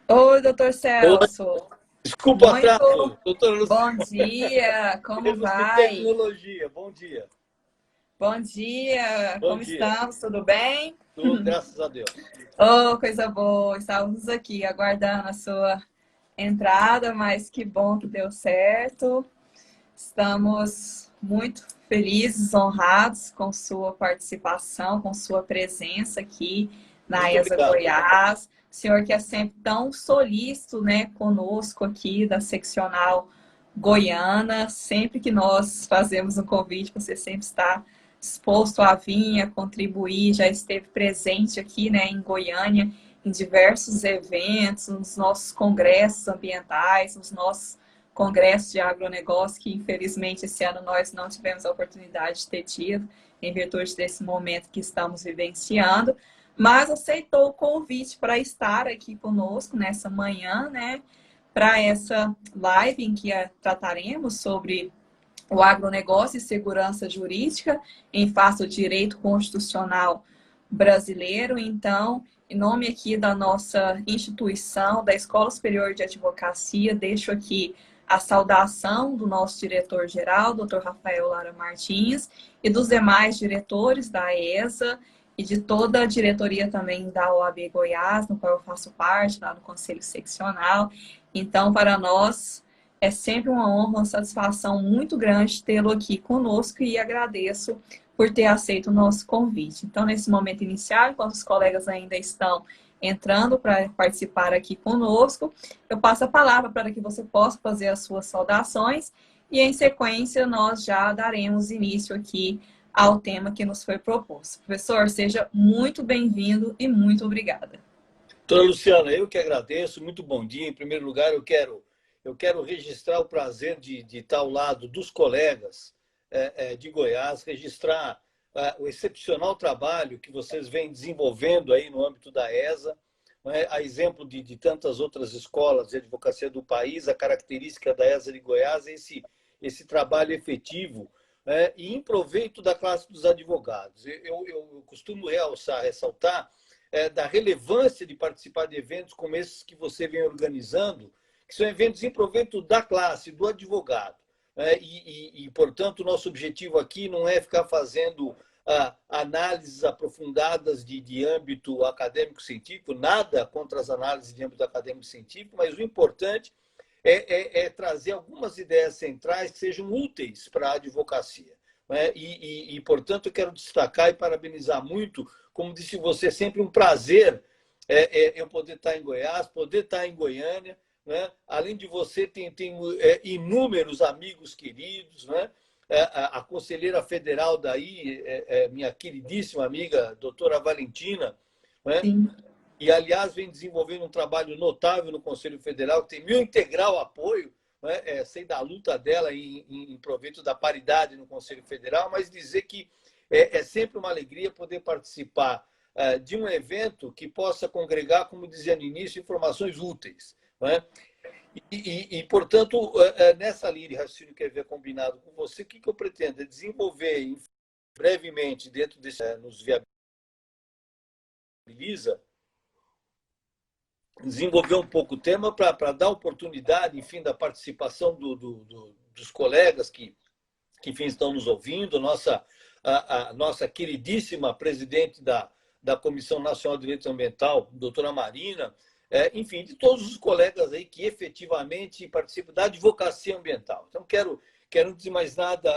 Oi, doutor Oi, Celso. desculpa o Muito atraso, doutora bom Luciana. dia. Como Temos de vai? tecnologia. Bom dia. Bom dia. Bom Como dia. estamos? Tudo bem? Tudo, graças a Deus. Oh, coisa boa. Estávamos aqui aguardando a sua entrada, mas que bom que deu certo. Estamos muito felizes, honrados com sua participação, com sua presença aqui na Muito ESA obrigado. Goiás. O senhor que é sempre tão solícito, né, conosco aqui da seccional goiana. Sempre que nós fazemos um convite, você sempre está disposto a vir, a contribuir, já esteve presente aqui, né, em Goiânia, em diversos eventos, nos nossos congressos ambientais, nos nossos congresso de agronegócio, que infelizmente esse ano nós não tivemos a oportunidade de ter tido, em virtude desse momento que estamos vivenciando, mas aceitou o convite para estar aqui conosco nessa manhã, né, para essa live em que trataremos sobre o agronegócio e segurança jurídica em face ao direito constitucional brasileiro. Então, em nome aqui da nossa instituição, da Escola Superior de Advocacia, deixo aqui a saudação do nosso diretor-geral, Dr. Rafael Lara Martins, e dos demais diretores da ESA e de toda a diretoria também da OAB Goiás, no qual eu faço parte, lá no Conselho Seccional. Então, para nós, é sempre uma honra, uma satisfação muito grande tê-lo aqui conosco e agradeço por ter aceito o nosso convite. Então, nesse momento inicial, enquanto os colegas ainda estão entrando para participar aqui conosco, eu passo a palavra para que você possa fazer as suas saudações e, em sequência, nós já daremos início aqui ao tema que nos foi proposto. Professor, seja muito bem-vindo e muito obrigada. Doutora Luciana, eu que agradeço. Muito bom dia. Em primeiro lugar, eu quero registrar o prazer de estar ao lado dos colegas de Goiás, registrar o excepcional trabalho que vocês vêm desenvolvendo aí no âmbito da ESA, né? A exemplo de tantas outras escolas de advocacia do país, a característica da ESA de Goiás é esse trabalho efetivo, né? E em proveito da classe dos advogados. Eu costumo ressaltar da relevância de participar de eventos como esses que você vem organizando, que são eventos em proveito da classe, do advogado. Portanto, o nosso objetivo aqui não é ficar fazendo análises aprofundadas de âmbito acadêmico-científico, nada contra as análises de âmbito acadêmico-científico, mas o importante é trazer algumas ideias centrais que sejam úteis para a advocacia. Né? Portanto, eu quero destacar e parabenizar muito, como disse você, é sempre um prazer eu poder estar em Goiás, poder estar em Goiânia. Né? Além de você, tem inúmeros amigos queridos, né? A conselheira federal daí, minha queridíssima amiga, doutora Valentina, né? Sim. E, aliás, vem desenvolvendo um trabalho notável no Conselho Federal, que tem meu integral apoio, né? Sei da luta dela em proveito da paridade no Conselho Federal, mas dizer que é sempre uma alegria poder participar de um evento que possa congregar, como dizia no início, informações úteis. Né? Portanto, nessa linha de raciocínio que havia combinado com você, o que eu pretendo? É desenvolver brevemente, dentro desse nos viabiliza, desenvolver um pouco o tema para dar oportunidade, enfim, da participação dos colegas que enfim, estão nos ouvindo, a nossa queridíssima presidente da Comissão Nacional de Direito Ambiental, doutora Marina, enfim, de todos os colegas aí que efetivamente participam da advocacia ambiental. Então, quero antes de mais nada,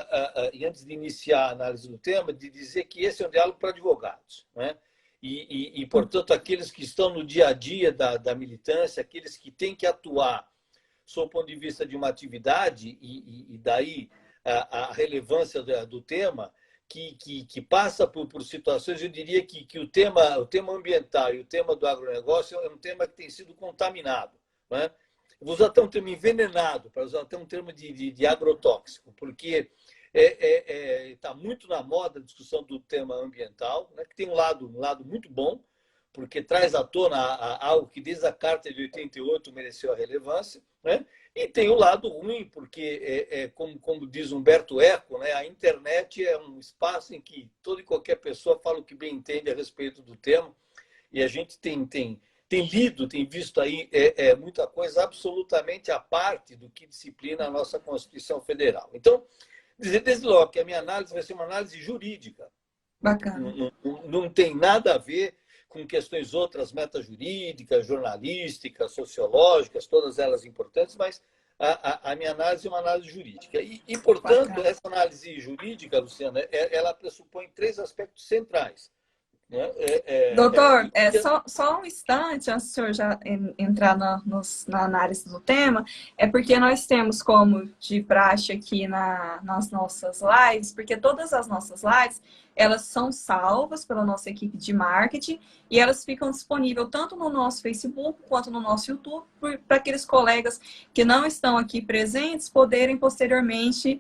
e antes de iniciar a análise do tema, de dizer que esse é um diálogo para advogados, né? Portanto, aqueles que estão no dia a dia da militância, aqueles que têm que atuar sob o ponto de vista de uma atividade, e daí a relevância do tema, que passa por situações, eu diria que o tema ambiental e o tema do agronegócio é um tema que tem sido contaminado. Né? Vou usar até um termo envenenado, para usar até um termo de agrotóxico, porque está muito na moda a discussão do tema ambiental, né, que tem um lado muito bom, porque traz à tona algo que desde a Carta de 88 mereceu a relevância, né? E tem o lado ruim, porque, como diz Humberto Eco, né, a internet é um espaço em que toda e qualquer pessoa fala o que bem entende a respeito do tema, e a gente tem tem lido, tem visto aí muita coisa absolutamente à parte do que disciplina a nossa Constituição Federal. Então, dizer desde logo que a minha análise vai ser uma análise jurídica. Bacana. Não tem nada a ver com questões outras metajurídicas, jornalísticas, sociológicas, todas elas importantes, mas a minha análise é uma análise jurídica. Portanto, Bacana. essa análise jurídica, Luciana, ela pressupõe três aspectos centrais. Né? Doutor, só um instante, antes do senhor já entrar na análise do tema, é porque nós temos como de praxe aqui nas nossas lives, porque todas as nossas lives, elas são salvas pela nossa equipe de marketing e elas ficam disponíveis tanto no nosso Facebook quanto no nosso YouTube, para aqueles colegas que não estão aqui presentes poderem posteriormente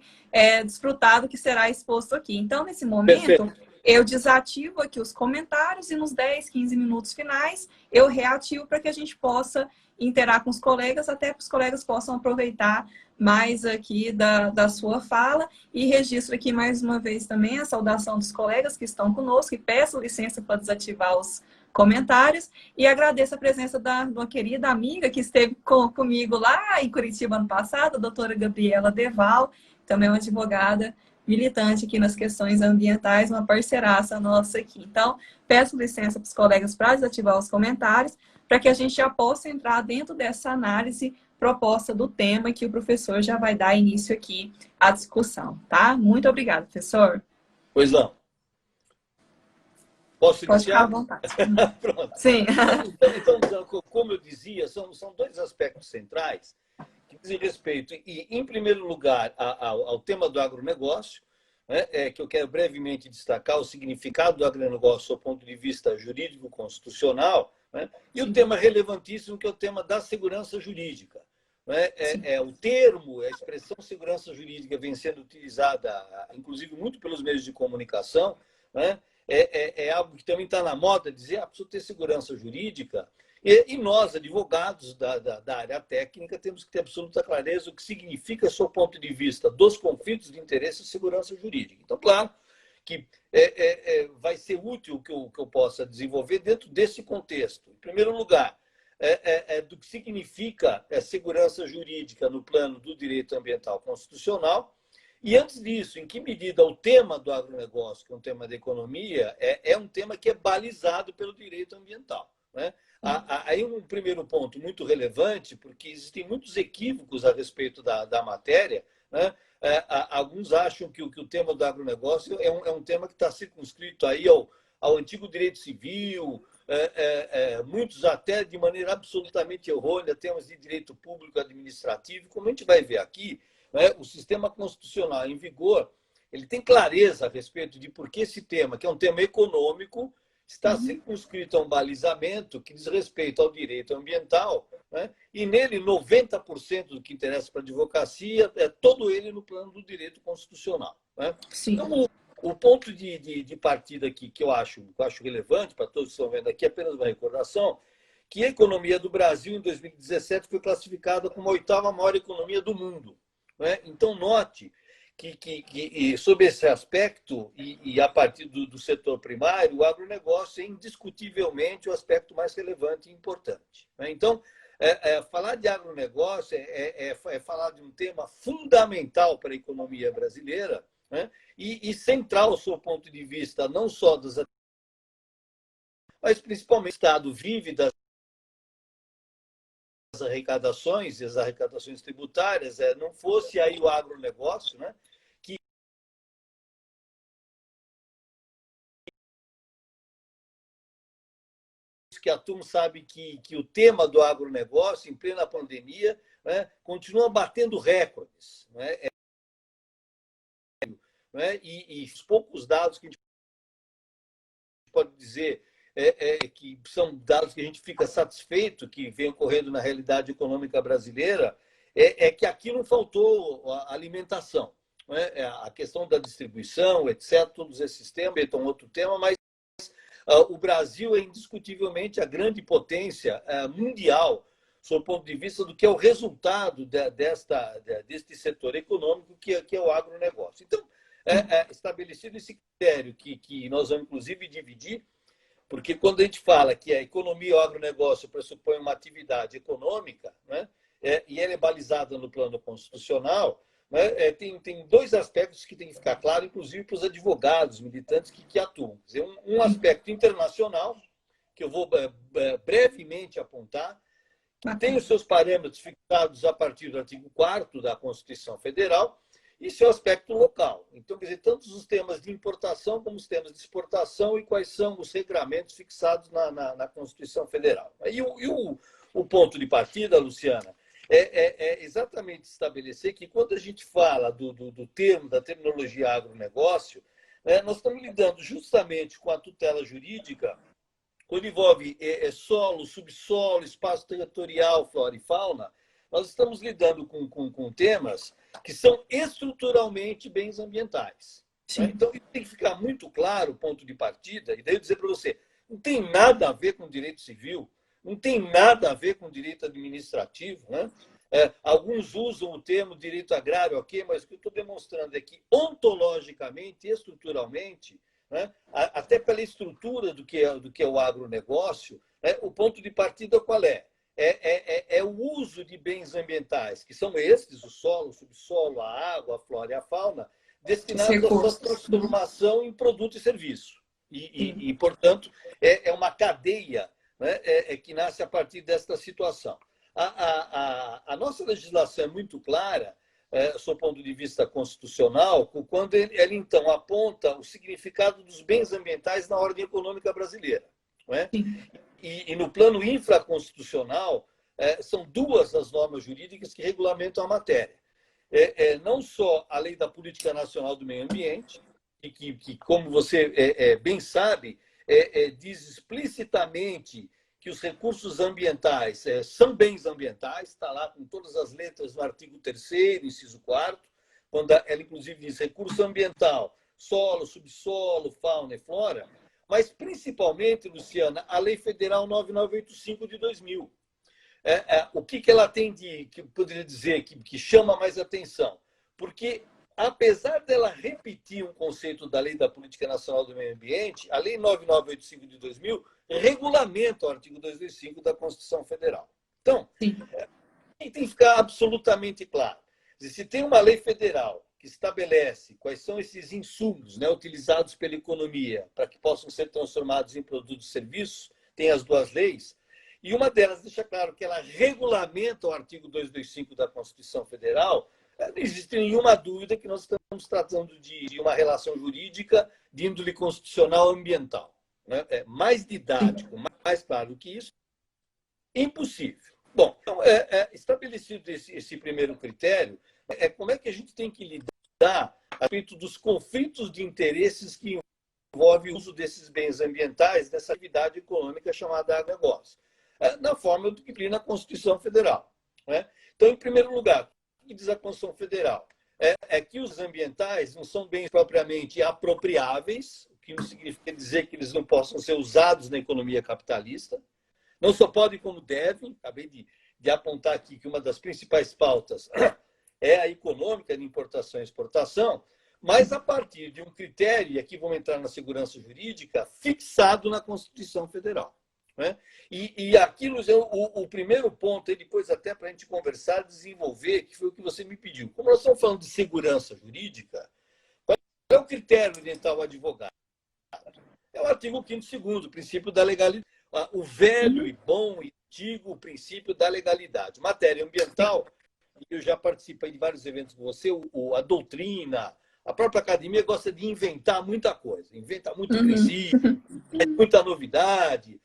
desfrutar do que será exposto aqui. Então, nesse momento... Perfeito. Eu desativo aqui os comentários e nos 10, 15 minutos finais eu reativo para que a gente possa interar com os colegas, até que os colegas possam aproveitar mais aqui da sua fala. E registro aqui mais uma vez também a saudação dos colegas que estão conosco e peço licença para desativar os comentários e agradeço a presença de uma querida amiga que esteve comigo lá em Curitiba ano passado, a doutora Gabriela Deval, também uma advogada militante aqui nas questões ambientais, uma parceiraça nossa aqui. Então, peço licença para os colegas para desativar os comentários, para que a gente já possa entrar dentro dessa análise proposta do tema que o professor já vai dar início aqui à discussão, tá? Muito obrigada, professor. Pois não. Posso Pode ficar à iniciar? vontade. Pronto. Sim. Então, como eu dizia, são dois aspectos centrais que dizem respeito, e, em primeiro lugar, ao tema do agronegócio, né, que eu quero brevemente destacar o significado do agronegócio do ponto de vista jurídico-constitucional, né, e o tema relevantíssimo, que é o tema da segurança jurídica. Né, o termo, a expressão segurança jurídica vem sendo utilizada, inclusive, muito pelos meios de comunicação, né, algo que também está na moda, dizer, precisa ter segurança jurídica. E nós, advogados da área técnica, temos que ter absoluta clareza o que significa, sob o ponto de vista dos conflitos de interesse e segurança jurídica. Então, claro que vai ser útil que eu possa desenvolver dentro desse contexto. Em primeiro lugar, do que significa segurança jurídica no plano do direito ambiental constitucional. E, antes disso, em que medida o tema do agronegócio, que é um tema da economia, é um tema que é balizado pelo direito ambiental. Né? Aí um primeiro ponto muito relevante, porque existem muitos equívocos a respeito da matéria. Né? Alguns acham que o tema do agronegócio é um tema que está circunscrito aí ao antigo direito civil, muitos até de maneira absolutamente errônea, temas de direito público administrativo. Como a gente vai ver aqui, né, o sistema constitucional em vigor, ele tem clareza a respeito de por que esse tema, que é um tema econômico, está circunscrito a um balizamento que diz respeito ao direito ambiental, né? E nele 90% do que interessa para a advocacia é todo ele no plano do direito constitucional. Né? Então, o ponto de partida aqui que eu acho relevante para todos que estão vendo aqui, é apenas uma recordação, que a economia do Brasil, em 2017, foi classificada como a 8ª maior economia do mundo. Né? Então, note que sob esse aspecto, e a partir do setor primário, o agronegócio é indiscutivelmente o aspecto mais relevante e importante. Né? Então, falar de agronegócio é falar de um tema fundamental para a economia brasileira, né? E central, do seu ponto de vista, não só das, mas principalmente o Estado vive das arrecadações, e as arrecadações tributárias, não fosse aí o agronegócio, né? Que a turma sabe que o tema do agronegócio, em plena pandemia, né, continua batendo recordes. E os poucos dados que a gente pode dizer que são dados que a gente fica satisfeito que vem ocorrendo na realidade econômica brasileira, que aqui não faltou alimentação. Né? A questão da distribuição, etc., todos esses temas, é um outro tema, mas o Brasil é indiscutivelmente a grande potência mundial, sob o ponto de vista do que é o resultado deste setor econômico, que é o agronegócio. Então, estabelecido esse critério, que nós vamos, inclusive, dividir, Porque quando a gente fala que a economia ou agronegócio pressupõe uma atividade econômica, né, e ela é balizada no plano constitucional, né, tem dois aspectos que tem que ficar claro, inclusive para os advogados, militantes que atuam. Quer dizer, um aspecto internacional, que eu vou brevemente apontar, que tem os seus parâmetros fixados a partir do artigo 4º da Constituição Federal, e seu aspecto local. Então, quer dizer, tanto os temas de importação como os temas de exportação e quais são os regramentos fixados na Constituição Federal. E o ponto de partida, Luciana, é exatamente estabelecer que quando a gente fala do termo, da terminologia agronegócio, nós estamos lidando justamente com a tutela jurídica quando envolve solo, subsolo, espaço territorial, flora e fauna. Nós estamos lidando com temas que são estruturalmente bens ambientais. Né? Então, isso tem que ficar muito claro o ponto de partida, e daí eu dizer para você, não tem nada a ver com direito civil, não tem nada a ver com direito administrativo. Né? Alguns usam o termo direito agrário, ok, mas o que eu estou demonstrando é que, ontologicamente, estruturalmente, né, até pela estrutura do que é o agronegócio, né, o ponto de partida qual é? É o uso de bens ambientais, que são esses, o solo, o subsolo, a água, a flora e a fauna, destinados à sua transformação em produto e serviço. E portanto, é uma cadeia, né, que nasce a partir desta situação. A nossa legislação é muito clara, do seu ponto de vista constitucional, quando ele então aponta o significado dos bens ambientais na ordem econômica brasileira. Não é? E no plano infraconstitucional, são duas as normas jurídicas que regulamentam a matéria. Não só a Lei da Política Nacional do Meio Ambiente, que como você bem sabe, diz explicitamente que os recursos ambientais são bens ambientais, está lá com todas as letras no artigo 3º, inciso 4º, quando ela, inclusive, diz recurso ambiental, solo, subsolo, fauna e flora, mas, principalmente, Luciana, a Lei Federal 9985 de 2000. O que ela tem que poderia dizer, que chama mais atenção? Porque, apesar dela repetir um conceito da Lei da Política Nacional do Meio Ambiente, a Lei 9985 de 2000 regulamenta o artigo 225 da Constituição Federal. Então, tem que ficar absolutamente claro. Se tem uma lei federal que estabelece quais são esses insumos, né, utilizados pela economia para que possam ser transformados em produtos e serviços, tem as duas leis, e uma delas deixa claro que ela regulamenta o artigo 225 da Constituição Federal. Não existe nenhuma dúvida que nós estamos tratando de uma relação jurídica de índole constitucional ambiental. Né? Mais didático, mais claro que isso, impossível. Bom, então, estabelecido esse primeiro critério, como é que a gente tem que lidar a respeito dos conflitos de interesses que envolvem o uso desses bens ambientais, dessa atividade econômica chamada agronegócio, na forma do que diz na Constituição Federal. Né? Então, em primeiro lugar, o que diz a Constituição Federal? Que os ambientais não são bens propriamente apropriáveis, o que não significa dizer que eles não possam ser usados na economia capitalista, não só podem como devem. Acabei de apontar aqui que uma das principais pautas é a econômica de importação e exportação, mas a partir de um critério, e aqui vamos entrar na segurança jurídica, fixado na Constituição Federal. Né? E aquilo, o primeiro ponto, e depois até para a gente conversar, desenvolver, que foi o que você me pediu. Como nós estamos falando de segurança jurídica, qual é o critério de orientar o advogado? É o artigo 5º, o princípio da legalidade. O velho e bom e antigo princípio da legalidade. Matéria ambiental, eu já participei de vários eventos com você, a doutrina, a própria academia gosta de inventar muita coisa, inventa muito princípio, muita novidade,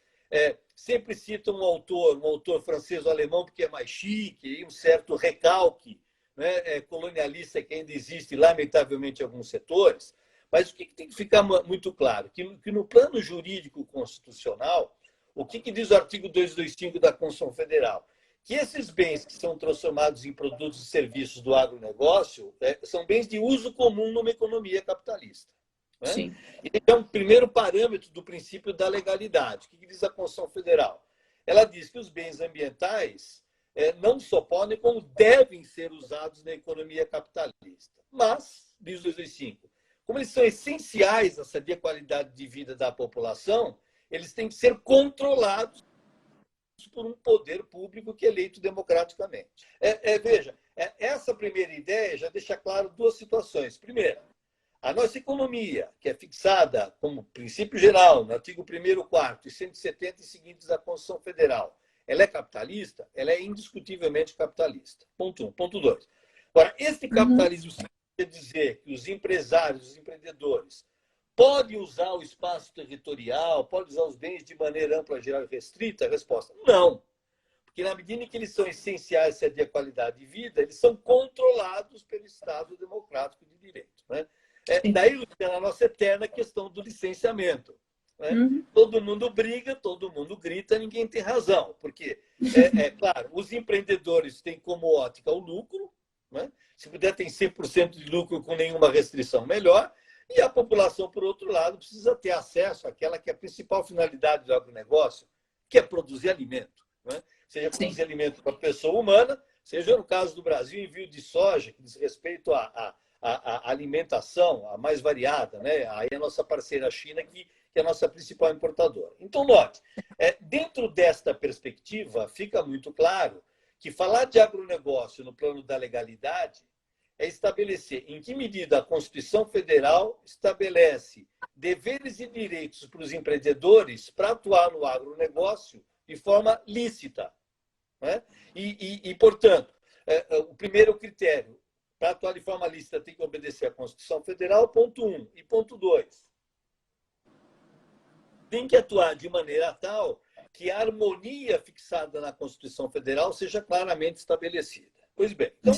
sempre cita um autor francês ou alemão porque é mais chique, e um certo recalque, né, colonialista que ainda existe, lamentavelmente, em alguns setores. Mas o que tem que ficar muito claro? Que no plano jurídico constitucional, o que diz o artigo 225 da Constituição Federal? Que esses bens que são transformados em produtos e serviços do agronegócio são bens de uso comum numa economia capitalista. Né? Sim. E é um primeiro parâmetro do princípio da legalidade. O que diz a Constituição Federal? Ela diz que os bens ambientais não só podem, como devem ser usados na economia capitalista. Mas, diz o 225, como eles são essenciais à sadia qualidade de vida da população, eles têm que ser controlados por um poder público que é eleito democraticamente. Veja, essa primeira ideia já deixa claro duas situações. Primeiro, a nossa economia, que é fixada como princípio geral no artigo 1º, 4º e 170 e seguintes da Constituição Federal, ela é capitalista? Ela é indiscutivelmente capitalista. Ponto 1. Ponto 2. Agora, esse capitalismo quer dizer que os empresários, os empreendedores, podem usar o espaço territorial, podem usar os bens de maneira ampla, geral e restrita? A resposta, não. Porque na medida em que eles são essenciais à qualidade de vida, eles são controlados pelo Estado democrático de direito. Né? Daí, Luciana, a nossa eterna questão do licenciamento. Né? Todo mundo briga, todo mundo grita, ninguém tem razão. Porque, claro, os empreendedores têm como ótica o lucro, né? Se puder, tem 100% de lucro com nenhuma restrição, melhor. E a população, por outro lado, precisa ter acesso àquela que é a principal finalidade do agronegócio, que é produzir alimento. Né? Seja produzir alimento para a pessoa humana, seja, no caso do Brasil, envio de soja, que diz respeito à alimentação, a mais variada. Né? Aí a nossa parceira China, que é a nossa principal importadora. Então, note, dentro desta perspectiva, fica muito claro que falar de agronegócio no plano da legalidade é estabelecer em que medida a Constituição Federal estabelece deveres e direitos para os empreendedores para atuar no agronegócio de forma lícita. Né? Portanto, o primeiro critério para atuar de forma lícita tem que obedecer à Constituição Federal, ponto 1. E ponto 2, tem que atuar de maneira tal que a harmonia fixada na Constituição Federal seja claramente estabelecida. Pois bem, então,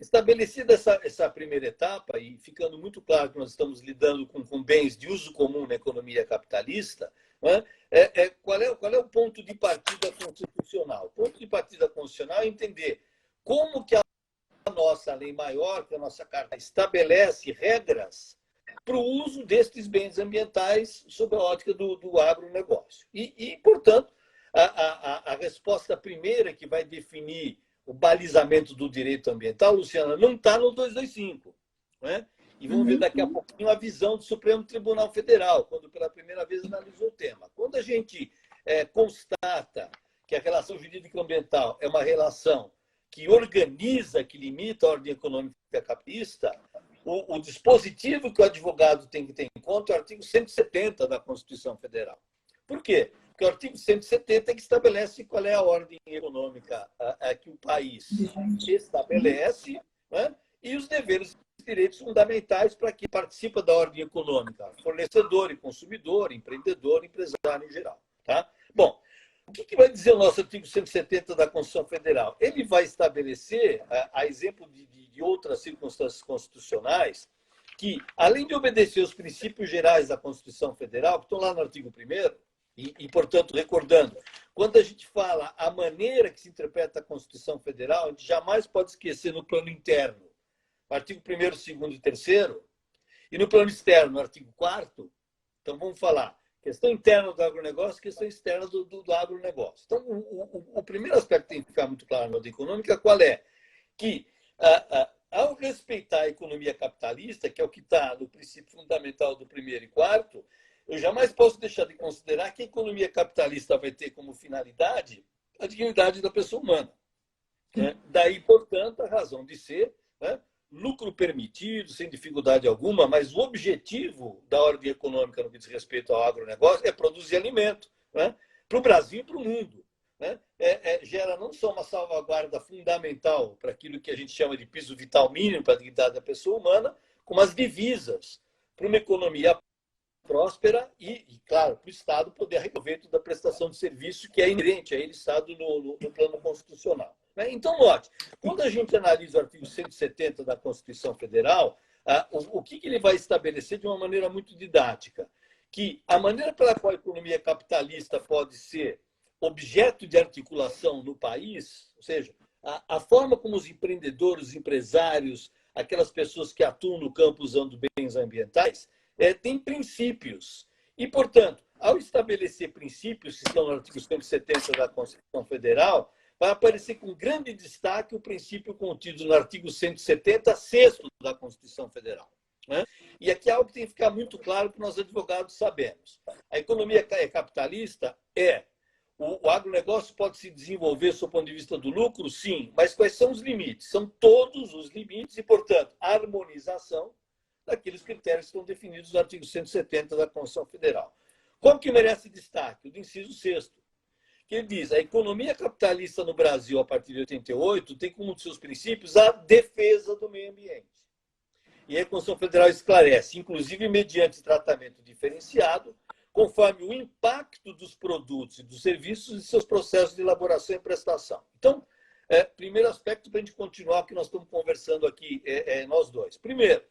estabelecida essa primeira etapa e ficando muito claro que nós estamos lidando com bens de uso comum na economia capitalista, né? Qual é o ponto de partida constitucional? O ponto de partida constitucional é entender como que a nossa lei maior, que a nossa Carta, estabelece regras para o uso destes bens ambientais sob a ótica do agronegócio. Portanto, a resposta primeira que vai definir o balizamento do direito ambiental, Luciana, não está no 225. Né? E vamos ver daqui a pouquinho a visão do Supremo Tribunal Federal, quando pela primeira vez analisou o tema. Quando a gente constata que a relação jurídica ambiental é uma relação que organiza, que limita a ordem econômica capitalista, o dispositivo que o advogado tem que ter em conta é o artigo 170 da Constituição Federal. Por quê? Porque o artigo 170 é que estabelece qual é a ordem econômica que o país estabelece, né? E os deveres e direitos fundamentais para quem participa da ordem econômica, fornecedor e consumidor, empreendedor, empresário em geral. Tá? Bom, o que vai dizer o nosso artigo 170 da Constituição Federal? Ele vai estabelecer, a exemplo de outras circunstâncias constitucionais, que, além de obedecer os princípios gerais da Constituição Federal, que estão lá no artigo 1º, portanto, recordando, quando a gente fala a maneira que se interpreta a Constituição Federal, a gente jamais pode esquecer no plano interno, o artigo 1º, 2º e 3º, e no plano externo, o artigo 4º. Então, vamos falar questão interna do agronegócio, questão externa do agronegócio. Então, o primeiro aspecto que tem que ficar muito claro na ordem econômica, qual é? Que, ao respeitar a economia capitalista, que é o que está no princípio fundamental do 1º e 4º, eu jamais posso deixar de considerar que a economia capitalista vai ter como finalidade a dignidade da pessoa humana. Né? Daí, portanto, a razão de ser, né? Lucro permitido, sem dificuldade alguma, mas o objetivo da ordem econômica no que diz respeito ao agronegócio é produzir alimento, né? Para o Brasil e para o mundo. Né? Gera não só uma salvaguarda fundamental para aquilo que a gente chama de piso vital mínimo para a dignidade da pessoa humana, como as divisas para uma economia próspera e claro, para o Estado poder reproveito da prestação de serviço que é inerente a ele, Estado, no plano constitucional. Então, note, quando a gente analisa o artigo 170 da Constituição Federal, o que ele vai estabelecer de uma maneira muito didática? Que a maneira pela qual a economia capitalista pode ser objeto de articulação no país, ou seja, a forma como os empreendedores, os empresários, aquelas pessoas que atuam no campo usando bens ambientais, tem princípios. E, portanto, ao estabelecer princípios, que estão no artigo 170 da Constituição Federal, vai aparecer com grande destaque o princípio contido no artigo 170, 6º da Constituição Federal, né? E aqui é algo que tem que ficar muito claro que nós advogados sabemos. A economia capitalista o agronegócio pode se desenvolver do ponto de vista do lucro? Sim, mas quais são os limites? São todos os limites e, portanto, a harmonização daqueles critérios que estão definidos no artigo 170 da Constituição Federal. Qual que merece destaque? O do inciso 6º, que ele diz: a economia capitalista no Brasil, a partir de 88, tem como um de seus princípios a defesa do meio ambiente. E a Constituição Federal esclarece, inclusive mediante tratamento diferenciado, conforme o impacto dos produtos e dos serviços e seus processos de elaboração e prestação. Então, primeiro aspecto para a gente continuar o que nós estamos conversando aqui, nós dois. Primeiro,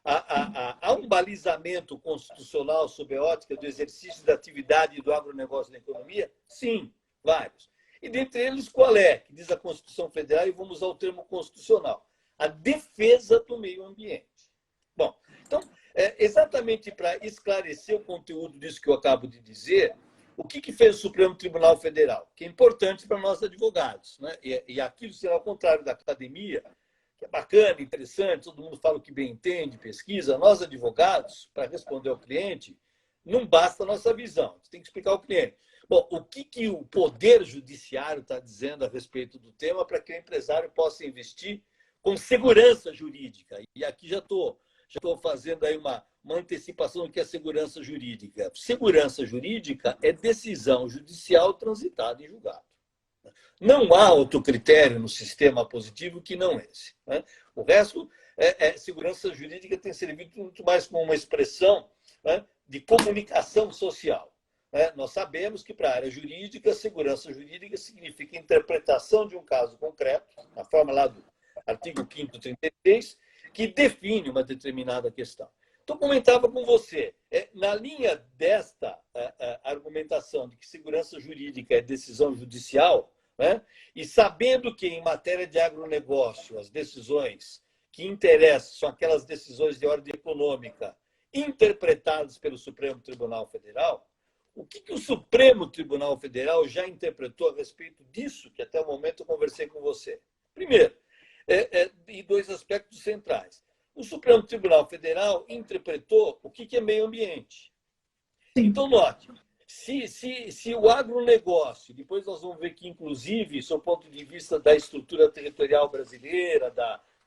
há um balizamento constitucional sob a ótica do exercício da atividade do agronegócio na economia? Sim, vários. E dentre eles, qual é? Que diz a Constituição Federal, e vamos usar o termo constitucional: a defesa do meio ambiente. Bom, então, exatamente para esclarecer o conteúdo disso que eu acabo de dizer, o que fez o Supremo Tribunal Federal? Que é importante para nós advogados, né? E aquilo será ao contrário da academia, que é bacana, interessante, todo mundo fala o que bem entende, pesquisa. Nós, advogados, para responder ao cliente, não basta a nossa visão, a gente tem que explicar ao cliente. Bom, o que o Poder Judiciário está dizendo a respeito do tema para que o empresário possa investir com segurança jurídica? E aqui já estou fazendo aí uma antecipação do que é segurança jurídica. Segurança jurídica é decisão judicial transitada em julgado. Não há outro critério no sistema positivo que não esse, né? O resto, segurança jurídica tem servido muito mais como uma expressão, né, de comunicação social, né? Nós sabemos que, para a área jurídica, segurança jurídica significa interpretação de um caso concreto, na forma lá do artigo 5º, 36, que define uma determinada questão. Então, comentava com você, na linha desta argumentação de que segurança jurídica é decisão judicial, né, e sabendo que, em matéria de agronegócio, as decisões que interessam são aquelas decisões de ordem econômica interpretadas pelo Supremo Tribunal Federal, o que o Supremo Tribunal Federal já interpretou a respeito disso, que até o momento eu conversei com você? Primeiro, e dois aspectos centrais. O Supremo Tribunal Federal interpretou o que é meio ambiente. Sim. Então, note, se o agronegócio, depois nós vamos ver que, inclusive, do ponto de vista da estrutura territorial brasileira,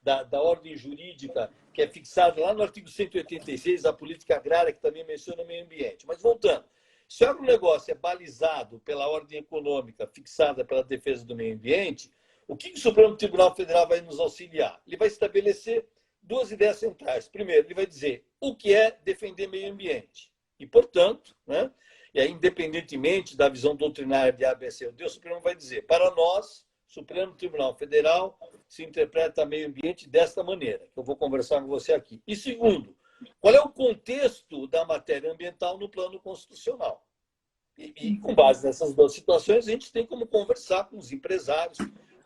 da ordem jurídica, que é fixada lá no artigo 186 da política agrária, que também menciona o meio ambiente. Mas, voltando, se o agronegócio é balizado pela ordem econômica fixada pela defesa do meio ambiente, o que o Supremo Tribunal Federal vai nos auxiliar? Ele vai estabelecer duas ideias centrais. Primeiro, ele vai dizer o que é defender meio ambiente. E, portanto, né, e aí, independentemente da visão doutrinária de A, B, C ou D, o Supremo vai dizer: para nós, Supremo Tribunal Federal, se interpreta meio ambiente desta maneira, que eu vou conversar com você aqui. E segundo, qual é o contexto da matéria ambiental no plano constitucional? E com base nessas duas situações, a gente tem como conversar com os empresários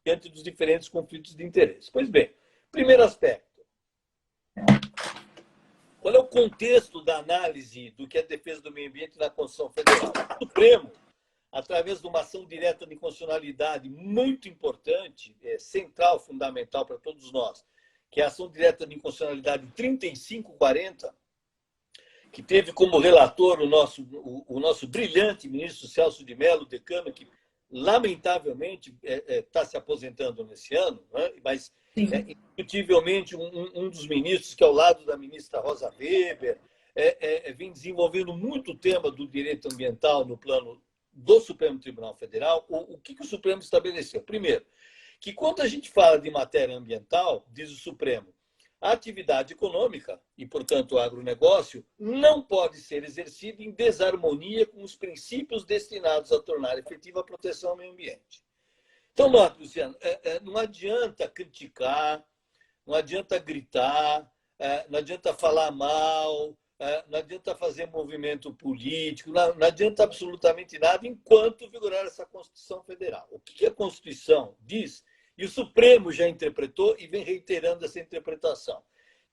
diante dos diferentes conflitos de interesse. Pois bem, primeiro aspecto. Qual é o contexto da análise do que é defesa do meio ambiente na Constituição Federal? O Supremo, através de uma ação direta de inconstitucionalidade muito importante, central, fundamental para todos nós, que é a ação direta de inconstitucionalidade 3540, que teve como relator o nosso brilhante ministro Celso de Mello, decano, que lamentavelmente está se aposentando nesse ano, né? Mas indiscutivelmente um dos ministros que, ao lado da ministra Rosa Weber, vem desenvolvendo muito o tema do direito ambiental no plano do Supremo Tribunal Federal. O que o Supremo estabeleceu? Primeiro, que quando a gente fala de matéria ambiental, diz o Supremo, a atividade econômica, e, portanto, o agronegócio, não pode ser exercida em desarmonia com os princípios destinados a tornar efetiva a proteção ao meio ambiente. Então, note, Luciano, não adianta criticar, não adianta gritar, não adianta falar mal, não adianta fazer movimento político, não adianta absolutamente nada enquanto vigorar essa Constituição Federal. O que a Constituição diz? E o Supremo já interpretou e vem reiterando essa interpretação,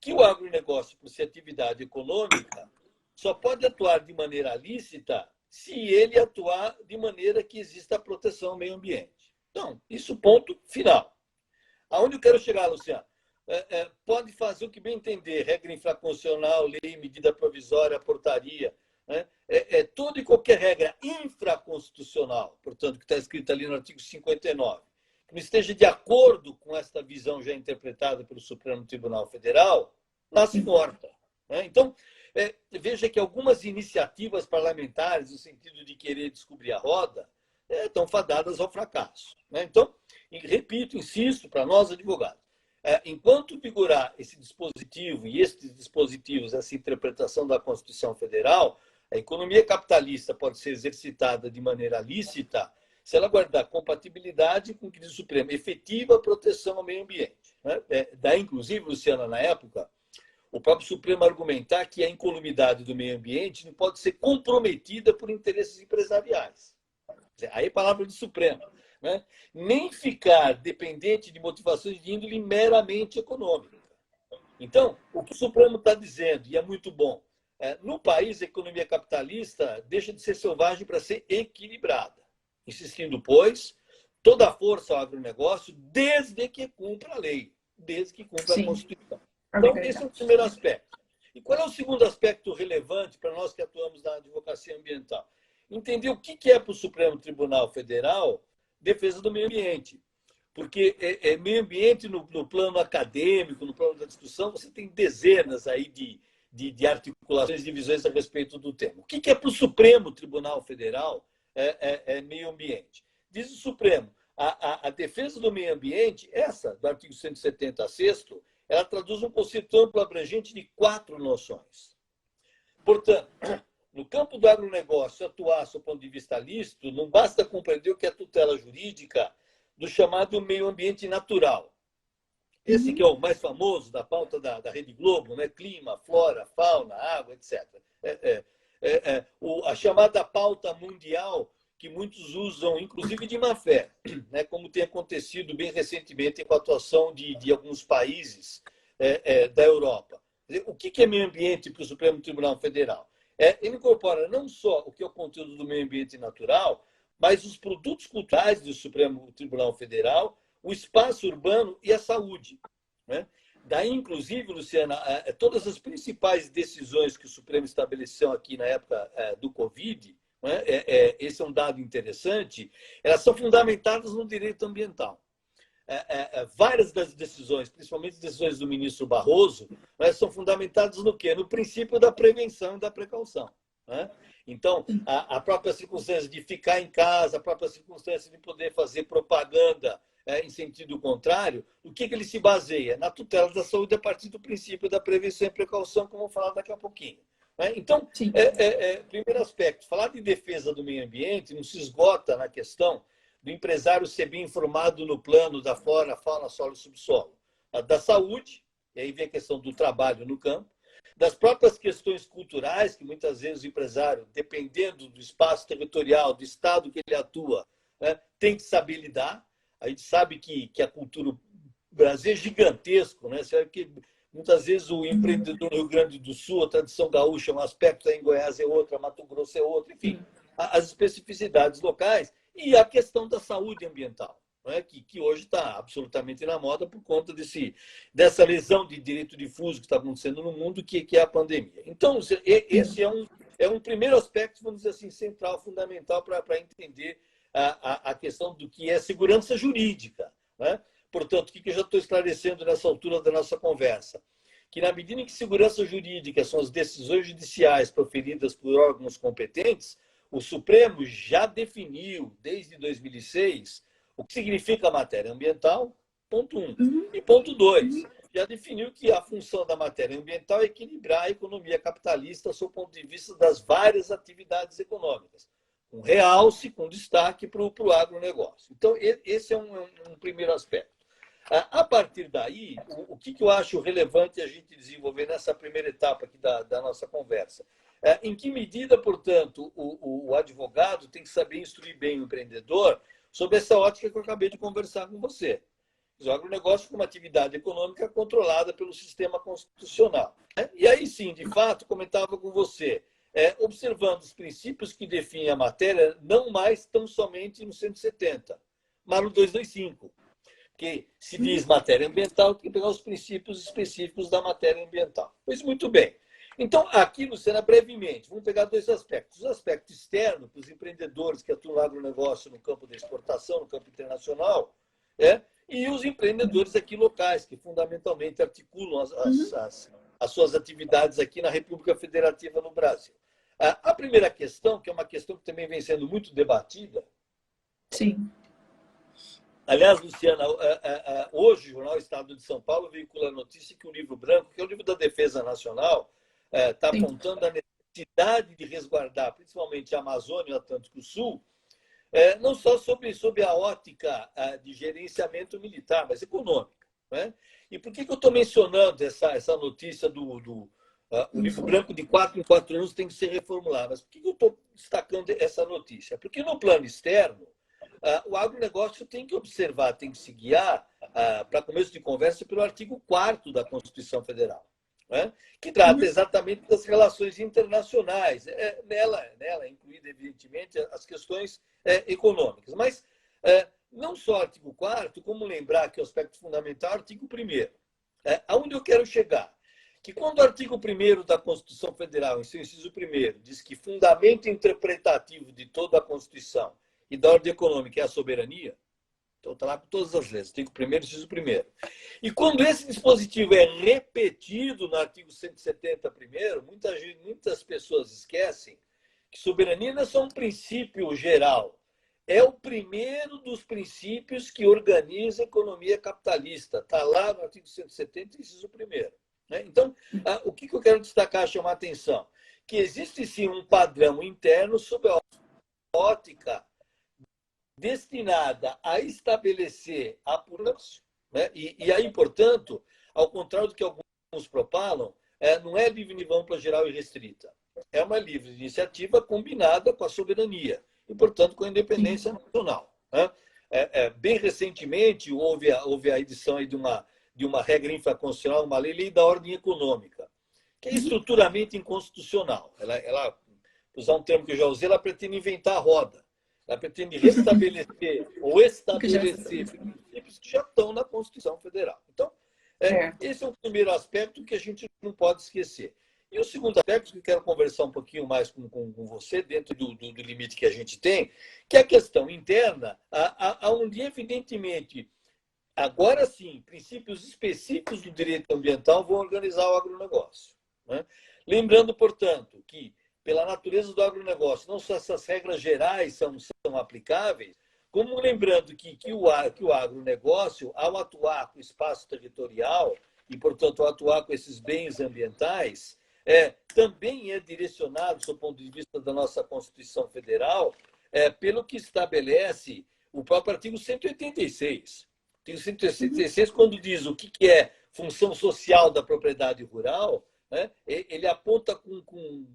que o agronegócio, por ser atividade econômica, só pode atuar de maneira lícita se ele atuar de maneira que exista a proteção ao meio ambiente. Então, isso ponto final. Aonde eu quero chegar, Luciano? pode fazer o que bem entender, regra infraconstitucional, lei, medida provisória, portaria, né? Toda e qualquer regra infraconstitucional, portanto, que está escrita ali no artigo 59, que não esteja de acordo com esta visão já interpretada pelo Supremo Tribunal Federal, nasce morta, né? Então, veja que algumas iniciativas parlamentares, no sentido de querer descobrir a roda, estão fadadas ao fracasso, né? Então, repito, insisto, para nós advogados, enquanto vigorar esse dispositivo e estes dispositivos, essa interpretação da Constituição Federal, a economia capitalista pode ser exercitada de maneira lícita se ela guardar compatibilidade com o que diz o Supremo, efetiva proteção ao meio ambiente, né? Daí, inclusive, Luciana, na época, o próprio Supremo argumentar que a incolumidade do meio ambiente não pode ser comprometida por interesses empresariais. Aí é palavra do Supremo, né? Nem ficar dependente de motivações de índole meramente econômica. Então, o que o Supremo está dizendo, e é muito bom, no país, a economia capitalista deixa de ser selvagem para ser equilibrada, insistindo, pois, toda a força ao agronegócio, desde que cumpra a lei, desde que cumpra a Constituição. Então, esse é o primeiro aspecto. E qual é o segundo aspecto relevante para nós que atuamos na advocacia ambiental? Entender o que é para o Supremo Tribunal Federal defesa do meio ambiente. Porque meio ambiente no plano acadêmico, no plano da discussão, você tem dezenas aí de articulações, de visões a respeito do tema. O que é para o Supremo Tribunal Federal meio ambiente? Diz o Supremo, a defesa do meio ambiente, essa, do artigo 170º, ela traduz um conceito amplo abrangente de 4 noções. Portanto, no campo do agronegócio, atuar, do ponto de vista lícito, não basta compreender o que é a tutela jurídica do chamado meio ambiente natural. Esse que é o mais famoso da pauta da Rede Globo, né? Clima, flora, fauna, água, etc. A chamada pauta mundial, que muitos usam, inclusive de má fé, né? Como tem acontecido bem recentemente com a atuação de alguns países da Europa. O que é meio ambiente para o Supremo Tribunal Federal? Ele incorpora não só o que é o conteúdo do meio ambiente natural, mas os produtos culturais do Supremo Tribunal Federal, o espaço urbano e a saúde, né? Daí, inclusive, Luciana, todas as principais decisões que o Supremo estabeleceu aqui na época do Covid, né? Esse é um dado interessante, elas são fundamentadas no direito ambiental. Várias das decisões, principalmente as decisões do ministro Barroso, né, são fundamentadas no quê? No princípio da prevenção e da precaução, né? Então, a própria circunstância de ficar em casa, a própria circunstância de poder fazer propaganda em sentido contrário, o que ele se baseia? Na tutela da saúde a partir do princípio da prevenção e precaução, como eu vou falar daqui a pouquinho, né? Então, primeiro aspecto, falar de defesa do meio ambiente não se esgota na questão do empresário ser bem informado no plano da flora, fauna, solo e subsolo, da saúde, e aí vem a questão do trabalho no campo, das próprias questões culturais, que muitas vezes o empresário, dependendo do espaço territorial, do estado que ele atua, né, tem que saber lidar. A gente sabe que a cultura do Brasil é gigantesco, né? Você sabe que muitas vezes o empreendedor no Rio Grande do Sul, a tradição gaúcha é um aspecto, em Goiás é outra, Mato Grosso é outro, enfim, as especificidades locais e a questão da saúde ambiental, né? que hoje está absolutamente na moda por conta dessa lesão de direito difuso que está acontecendo no mundo, que é a pandemia. Então, esse é um primeiro aspecto, vamos dizer assim, central, fundamental para entender a questão do que é segurança jurídica, né? Portanto, o que eu já estou esclarecendo nessa altura da nossa conversa? Que na medida em que segurança jurídica são as decisões judiciais proferidas por órgãos competentes, o Supremo já definiu, desde 2006, o que significa matéria ambiental, ponto 1. E ponto 2, já definiu que a função da matéria ambiental é equilibrar a economia capitalista sob o ponto de vista das várias atividades econômicas, com realce, com destaque para o agronegócio. Então, esse é um primeiro aspecto. A partir daí, o que eu acho relevante a gente desenvolver nessa primeira etapa aqui da nossa conversa? Em que medida, portanto, o advogado tem que saber instruir bem o empreendedor sobre essa ótica que eu acabei de conversar com você. O agronegócio é uma atividade econômica controlada pelo sistema constitucional. E aí sim, de fato, comentava com você, observando os princípios que definem a matéria, não mais tão somente no 170, mas no 225. que se diz matéria ambiental, tem que pegar os princípios específicos da matéria ambiental. Pois muito bem. Então, aqui, Luciana, brevemente, vamos pegar dois aspectos. O aspecto externo, para os empreendedores que atuam no agronegócio no campo da exportação, no campo internacional, e os empreendedores aqui locais, que fundamentalmente articulam as suas atividades aqui na República Federativa no Brasil. A primeira questão, que é uma questão que também vem sendo muito debatida. Sim. Aliás, Luciana, hoje o jornal Estado de São Paulo veicula a notícia que o livro branco, que é o livro da Defesa Nacional, está apontando a necessidade de resguardar, principalmente a Amazônia e o Atlântico Sul, não só sob a ótica de gerenciamento militar, mas econômica. Né? E por que eu estou mencionando essa notícia o livro branco de 4 em 4 anos tem que ser reformulado? Mas por que eu estou destacando essa notícia? Porque no plano externo, o agronegócio tem que observar, tem que se guiar, para começo de conversa, pelo artigo 4º da Constituição Federal, né? Que trata exatamente das relações internacionais. Nela incluída, evidentemente, as questões econômicas. Mas não só o artigo 4º, como lembrar que o aspecto fundamental é o artigo 1º. Aonde eu quero chegar? Que quando o artigo 1º da Constituição Federal, em seu inciso 1º, diz que fundamento interpretativo de toda a Constituição e da ordem econômica é a soberania, então está lá com todas as leis, artigo 1º, inciso 1º. E quando esse dispositivo é repetido no artigo 170 primeiro, muitas pessoas esquecem que soberania não é só um princípio geral, é o primeiro dos princípios que organiza a economia capitalista. Está lá no artigo 170, inciso 1º. Né? Então, o que eu quero destacar, chamar a atenção? Que existe sim um padrão interno sob a ótica destinada a estabelecer a política, né? E aí, portanto, ao contrário do que alguns propalam, não é livre e ampla, geral e restrita. É uma livre iniciativa combinada com a soberania e, portanto, com a independência nacional. Né? Bem recentemente, houve a edição aí de uma regra infraconstitucional, uma lei da ordem econômica, que é estruturalmente inconstitucional. Ela, para usar um termo que eu já usei, ela pretende inventar a roda. Ela pretende restabelecer ou estabelecer princípios que já estão na Constituição Federal. Então, esse é o primeiro aspecto que a gente não pode esquecer. E o segundo aspecto que eu quero conversar um pouquinho mais com você, dentro do limite que a gente tem, que é a questão interna, onde, evidentemente, agora sim, princípios específicos do direito ambiental vão organizar o agronegócio. Né? Lembrando, portanto, que pela natureza do agronegócio, não só essas regras gerais são aplicáveis, como lembrando que o agronegócio, ao atuar com o espaço territorial e, portanto, ao atuar com esses bens ambientais, também é direcionado, do ponto de vista da nossa Constituição Federal, pelo que estabelece o próprio artigo 186. O artigo 186, quando diz o que é função social da propriedade rural, né? Ele aponta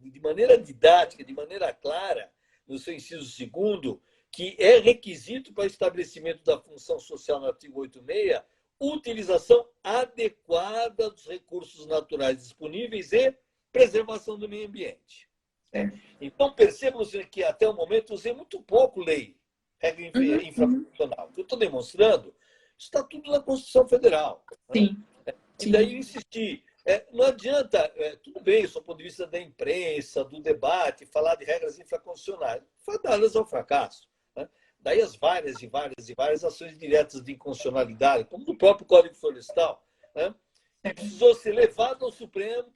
de maneira didática, de maneira clara, no seu inciso 2º, que é requisito para o estabelecimento da função social no artigo 86, utilização adequada dos recursos naturais disponíveis e preservação do meio ambiente. Então, percebam que até o momento eu usei muito pouco lei, regra infraconstitucional. O que eu estou demonstrando, isso está tudo na Constituição Federal. Sim. Né? E daí eu insisti. Não adianta, tudo bem, do ponto de vista da imprensa, do debate, falar de regras infraconstitucionais, fadadas ao fracasso. Né? Daí as várias ações diretas de inconstitucionalidade, como do próprio Código Florestal, né? Que precisou ser levado ao Supremo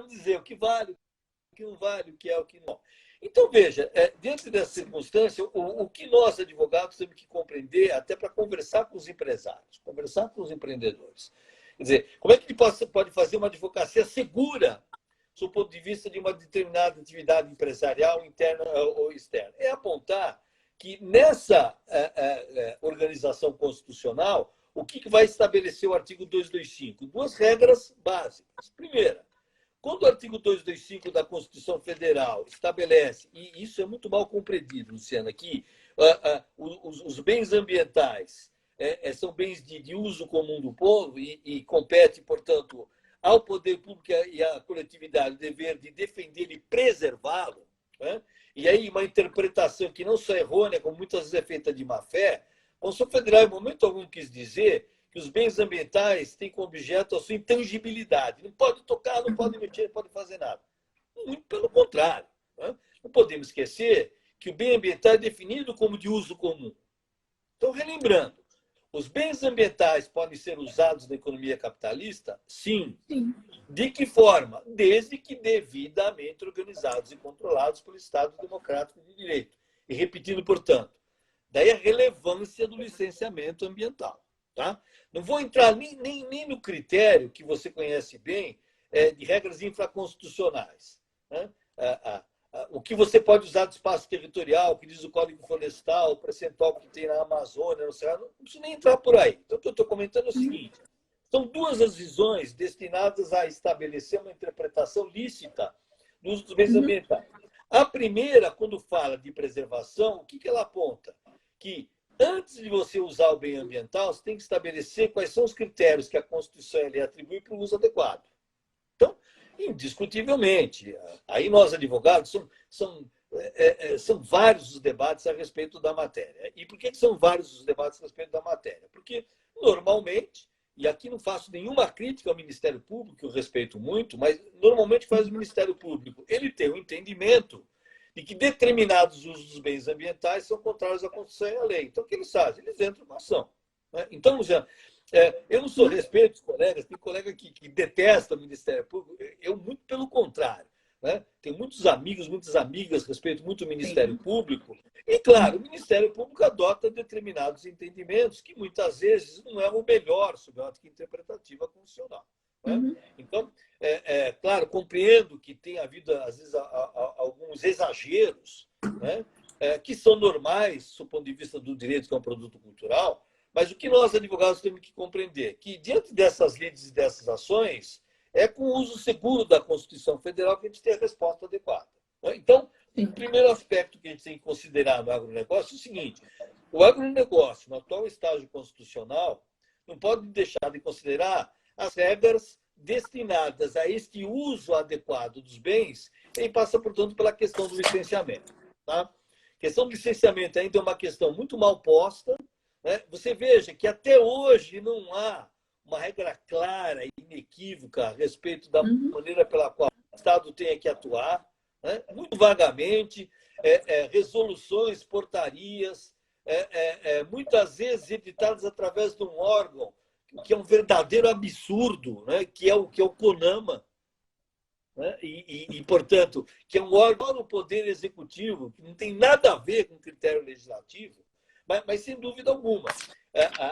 dizer o que vale, o que não vale, o que é, o que não. Então, veja, dentro dessa circunstância, o que nós, advogados, temos que compreender, até para conversar com os empresários, conversar com os empreendedores. Quer dizer, como é que ele pode fazer uma advocacia segura, do ponto de vista de uma determinada atividade empresarial, interna ou externa? É apontar que nessa organização constitucional, o que vai estabelecer o artigo 225? Duas regras básicas. Primeira, quando o artigo 225 da Constituição Federal estabelece, e isso é muito mal compreendido, Luciana, que os bens ambientais são bens de uso comum do povo e compete, portanto, ao poder público e à coletividade o dever de defendê-lo e preservá-lo. Né? E aí uma interpretação que não só é errônea, como muitas vezes é feita de má fé, a Constituição Federal, em momento algum, quis dizer que os bens ambientais têm como objeto a sua intangibilidade. Não pode tocar, não pode mexer, não pode fazer nada. Muito pelo contrário. Né? Não podemos esquecer que o bem ambiental é definido como de uso comum. Então, relembrando, os bens ambientais podem ser usados na economia capitalista? Sim. Sim. De que forma? Desde que devidamente organizados e controlados pelo Estado Democrático de Direito. E repetindo, portanto, daí a relevância do licenciamento ambiental. Tá? Não vou entrar nem no critério que você conhece bem de regras infraconstitucionais. Né? O que você pode usar de espaço territorial, que diz o Código Florestal, o percentual que tem na Amazônia, no Cerrado, não preciso nem entrar por aí. Então, o que eu estou comentando é o seguinte: são duas as visões destinadas a estabelecer uma interpretação lícita do uso dos bens ambientais. A primeira, quando fala de preservação, o que ela aponta? Que antes de você usar o bem ambiental, você tem que estabelecer quais são os critérios que a Constituição lhe atribui para o uso adequado. Então, indiscutivelmente, aí nós, advogados, são vários os debates a respeito da matéria. E por que são vários os debates a respeito da matéria? Porque, normalmente, e aqui não faço nenhuma crítica ao Ministério Público, que eu respeito muito, mas normalmente faz o Ministério Público. Ele tem o entendimento de que determinados usos dos bens ambientais são contrários à Constituição e à lei. Então, o que eles fazem? Eles entram com ação. Né? Então, Luciano, eu não sou respeito os colegas, tem colega que detesta o Ministério Público, eu muito pelo contrário. Né? Tenho muitos amigos, muitas amigas, respeito muito o Ministério Público. E, claro, o Ministério Público adota determinados entendimentos que muitas vezes não é o melhor sob a ótica interpretativa constitucional. Né? Então, claro, compreendo que tem havido, às vezes, alguns exageros, né? Que são normais, do ponto de vista do direito, que é um produto cultural, mas o que nós, advogados, temos que compreender? Que, diante dessas leis e dessas ações, é com o uso seguro da Constituição Federal que a gente tem a resposta adequada. Né? Então, o primeiro aspecto que a gente tem que considerar no agronegócio é o seguinte: o agronegócio, no atual estágio constitucional, não pode deixar de considerar as regras destinadas a este uso adequado dos bens, e passa, portanto, pela questão do licenciamento. Tá? A questão do licenciamento ainda é uma questão muito mal posta. Né? Você veja que até hoje não há uma regra clara e inequívoca a respeito da maneira pela qual o Estado tem que atuar. Né? Muito vagamente, resoluções, portarias, muitas vezes editadas através de um órgão que é um verdadeiro absurdo, né? que é o CONAMA, né? Portanto, que é um órgão do Poder Executivo, que não tem nada a ver com critério legislativo, mas sem dúvida alguma.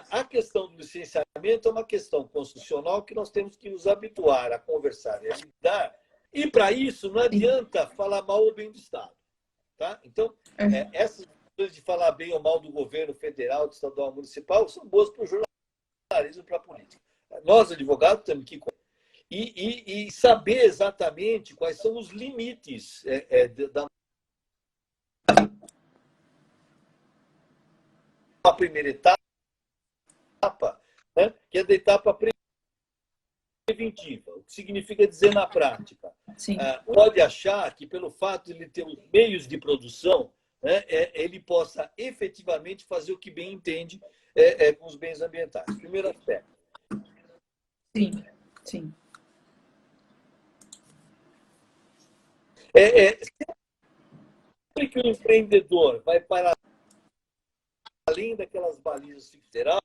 A questão do licenciamento é uma questão constitucional que nós temos que nos habituar a conversar e a lidar, e, para isso, não adianta falar mal ou bem do Estado. Tá? Então, essas questões de falar bem ou mal do governo federal, do estadual, municipal, são boas para o jornalismo e para a política. Nós, advogados, temos que e saber exatamente quais são os limites da primeira etapa, né, que é da etapa preventiva. O que significa dizer na prática? Pode achar que, pelo fato de ele ter os meios de produção, né, ele possa efetivamente fazer o que bem entende com os bens ambientais. Primeiro aspecto. Sim, sim. Sempre que o empreendedor vai para além daquelas balizas federais,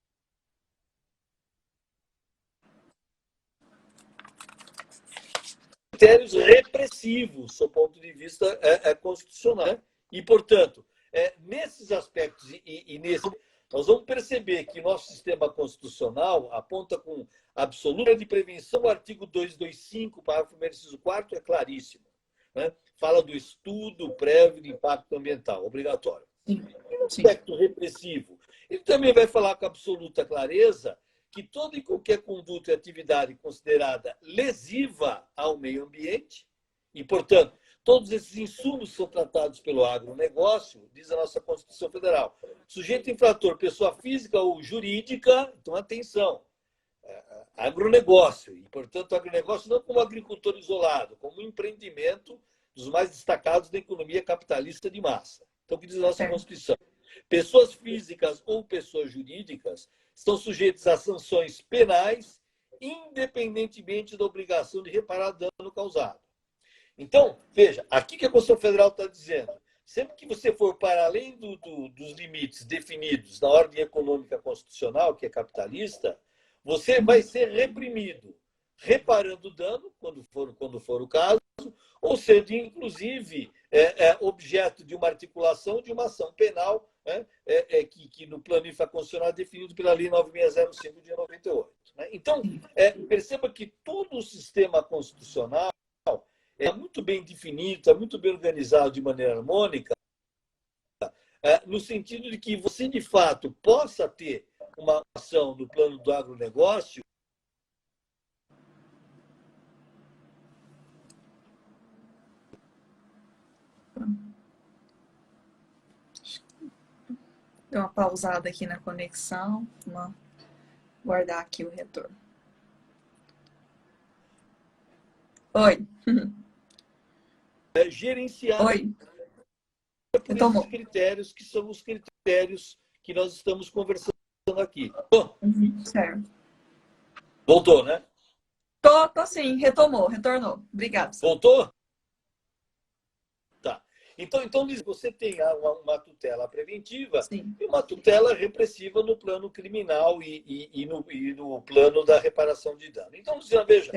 critérios repressivos, do ponto de vista constitucional. E, portanto, nesses aspectos nós vamos perceber que nosso sistema constitucional aponta com absoluta de prevenção. O artigo 225, parágrafo 1º, inciso 4º, é claríssimo. Né? Fala do estudo prévio de impacto ambiental, obrigatório. E no aspecto repressivo, ele também vai falar com absoluta clareza que toda e qualquer conduta e atividade considerada lesiva ao meio ambiente, e, portanto, todos esses insumos são tratados pelo agronegócio, diz a nossa Constituição Federal. Sujeito infrator, pessoa física ou jurídica, então atenção, agronegócio, e, portanto, agronegócio não como agricultor isolado, como um empreendimento dos mais destacados da economia capitalista de massa. Então, o que diz a nossa Constituição? Pessoas físicas ou pessoas jurídicas estão sujeitas a sanções penais, independentemente da obrigação de reparar dano causado. Então, veja, aqui que a Constituição Federal está dizendo, sempre que você for para além dos limites definidos na ordem econômica constitucional, que é capitalista, você vai ser reprimido, reparando dano, quando for o caso, ou sendo, inclusive, objeto de uma articulação de uma ação penal, né, que no plano infraconstitucional é definido pela Lei 9605 de 98. Né? Então, perceba que todo o sistema constitucional é muito bem definido, é muito bem organizado de maneira harmônica, no sentido de que você, de fato, possa ter uma ação no plano do agronegócio. Deu uma pausada aqui na conexão. Vou guardar aqui o retorno. Oi. Gerenciar Oi. por esses critérios, que são os critérios que nós estamos conversando aqui. Certo. Voltou, né? Tô sim, retornou. Obrigado. Voltou? Tá. Então você tem uma tutela preventiva, sim, e uma tutela repressiva no plano criminal e no plano da reparação de dano. Então, Luciana, veja,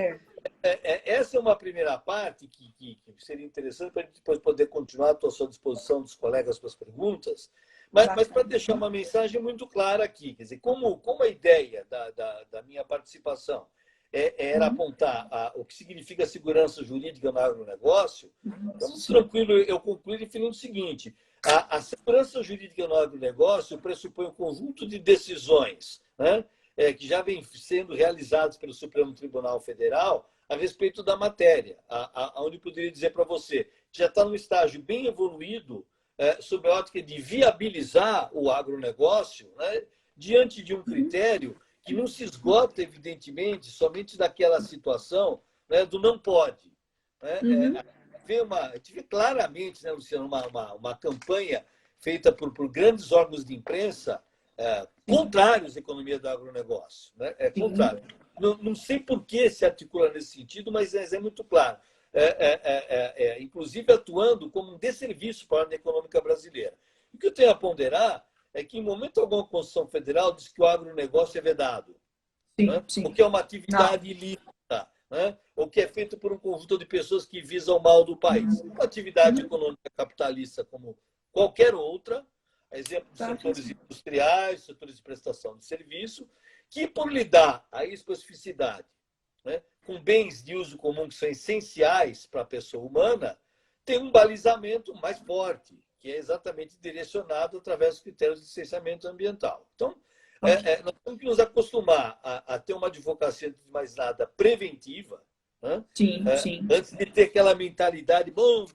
essa é uma primeira parte que seria interessante para a gente depois poder continuar. Estou à sua disposição dos colegas para as perguntas, mas para deixar uma mensagem muito clara aqui, quer dizer, como a ideia da minha participação era apontar o que significa segurança jurídica no agronegócio, então, tranquilo, eu concluí definindo o seguinte: a segurança jurídica no agronegócio pressupõe um conjunto de decisões, né, que já vem sendo realizadas pelo Supremo Tribunal Federal a respeito da matéria, onde eu poderia dizer para você que já está num estágio bem evoluído sob a ótica de viabilizar o agronegócio, né, diante de um critério que não se esgota, evidentemente, somente daquela situação, né, do não pode. Né? A gente vê claramente, né, Luciano, uma campanha feita por grandes órgãos de imprensa contrários à economia do agronegócio. Né? É contrário. Não sei por que se articula nesse sentido, mas é muito claro. Inclusive atuando como um desserviço para a ordem econômica brasileira. O que eu tenho a ponderar é que, em momento algum, a Constituição Federal diz que o agronegócio é vedado, né? O que é uma atividade ilícita, né? O que é feito por um conjunto de pessoas que visam o mal do país. Uma atividade econômica capitalista como qualquer outra, exemplo de setores industriais, setores de prestação de serviço, que, por lidar a especificidade, né, com bens de uso comum que são essenciais para a pessoa humana, tem um balizamento mais forte, que é exatamente direcionado através dos critérios de licenciamento ambiental. Então, nós temos que nos acostumar a ter uma advocacia, antes de mais nada, preventiva, né? Antes de ter aquela mentalidade, bom,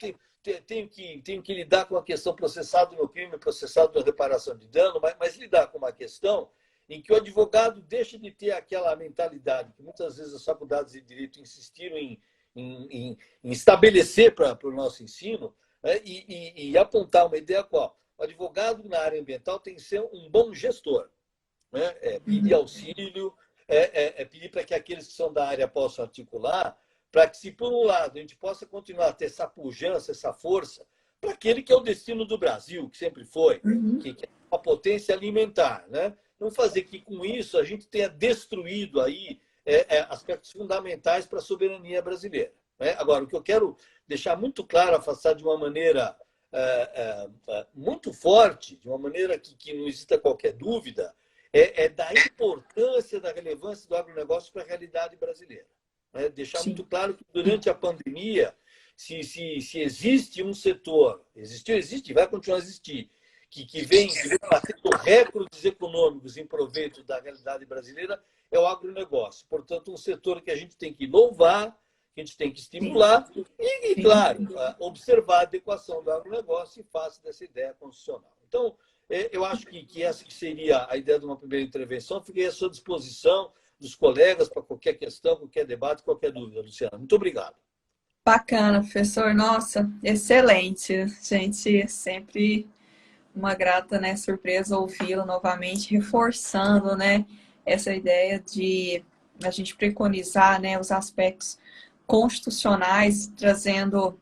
tenho que lidar com a questão processado no crime, processado na reparação de dano, mas lidar com uma questão em que o advogado deixa de ter aquela mentalidade que muitas vezes as faculdades de direito insistiram em estabelecer para o nosso ensino, né, e apontar uma ideia qual? O advogado na área ambiental tem que ser um bom gestor. Né? Pedir auxílio, pedir para que aqueles que são da área possam articular, para que, se por um lado a gente possa continuar a ter essa pujança, essa força, para aquele que é o destino do Brasil, que sempre foi, que é uma potência alimentar, né? Não fazer que, com isso, a gente tenha destruído aí aspectos fundamentais para a soberania brasileira. Né? Agora, o que eu quero deixar muito claro, afastar de uma maneira muito forte, de uma maneira que não exista qualquer dúvida, da importância, da relevância do agronegócio para a realidade brasileira. Né? Deixar muito claro que, durante a pandemia, se existe um setor, existe e vai continuar a existir, que vem batendo recordes econômicos em proveito da realidade brasileira, é o agronegócio. Portanto, um setor que a gente tem que louvar, que a gente tem que estimular e, claro, observar a adequação do agronegócio em face dessa ideia constitucional. Então, eu acho que essa que seria a ideia de uma primeira intervenção. Fiquei à sua disposição dos colegas para qualquer questão, qualquer debate, qualquer dúvida, Luciana. Muito obrigado. Bacana, professor. Nossa, excelente. A gente sempre uma grata, né, surpresa ouvi-lo novamente, reforçando, né, essa ideia de a gente preconizar, né, os aspectos constitucionais, trazendo